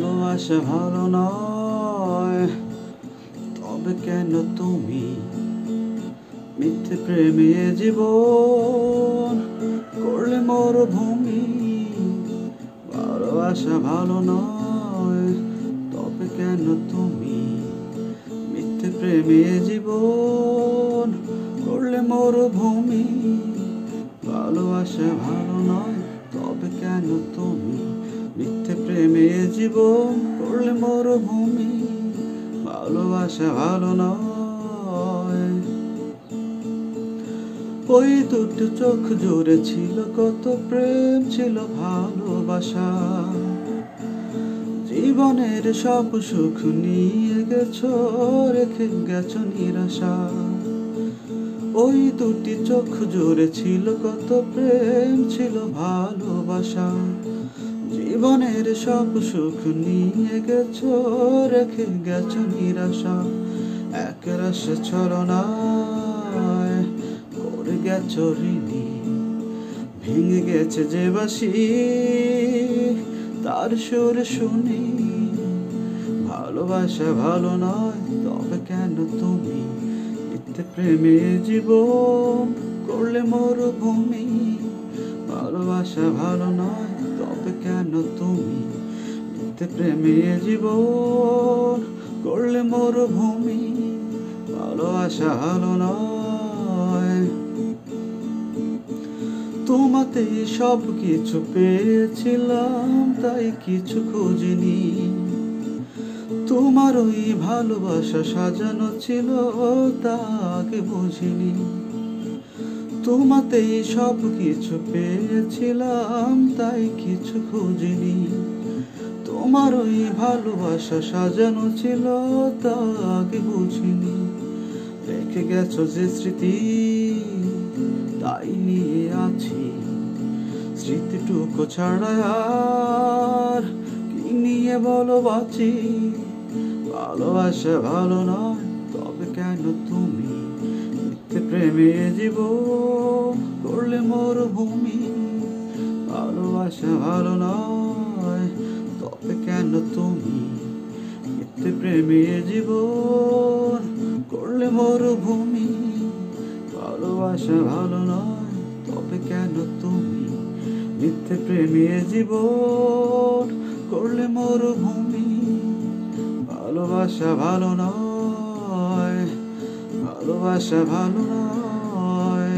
ভালোবাসা ভালো নয়, তবে কেন তুমি মিথ্যে প্রেমে জীবন করলে মরুভূমি। ভালোবাসা ভালো নয়, তবে কেন তুমি মিথ্যে প্রেমে জীবন করলে মরুভূমি। ভালোবাসা ভালো নয়, তবে কেন তুমি মিথ্যে প্রেমে জীবন করলে মরুভূমি। ভালোবাসা ভালো নয়। ওই দুটো চোখ জুড়ে ছিল কত প্রেম, ছিল ভালোবাসা। জীবনের সব সুখ নিয়ে গেছো, রেখে গেছো নিরাশা। ওই দুটি চোখ জুড়ে ছিল কত প্রেম, ছিল ভালোবাসা। জীবনের সব সুখ নিয়ে গেছো, রেখে গেছো নিরাশা। এক রাশে ছলনায় করে গেছো ঋণী, ভেঙে গেছে যে বাঁশি তার সুর শুনি। ভালোবাসা ভালো নয়, তবে কেন তুমি মিথ্যে প্রেমে জীবন করলে মরুভূমি। ভালোবাসা ভালো নয়, তবে কেন তুমি মিথ্যে প্রেমে জীবন করলে মরুভূমি। ভালোবাসা ভালো নয়। তোমাতে সব কিছু পেয়েছিলাম, তাই কিছু খুঁজিনি। তোমার ওই ভালোবাসা সাজানো ছিল, তা আগে বুঝিনি। তোমাতেই সব কিছু পেয়েছিলাম, তাই কিছু খুঁজিনি। তোমার ওই ভালোবাসা সাজানো ছিল, তা আগে বুঝিনি। রেখে গেছো যে স্মৃতি, তাই নিয়ে আছি। স্মৃতিটুকু ছাড়া আর কি নিয়ে বলো বাঁচি। ভালোবাসা ভালো নয়, তবে কেন তুমি মিথ্যে প্রেমে জীবন করলে মরুভূমি। ভালোবাসা ভালো নয়, তবে কেন তুমি মিথ্যে প্রেমে জীবন করলে মরুভূমি। ভালোবাসা ভালো নয়, তবে কেন তুমি মিথ্যে প্রেমে জীবন করলে মরুভূমি। ভালোবাসা ভালো নয়, ভালোবাসা ভালো নয়,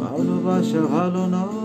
ভালোবাসা ভালো নয়।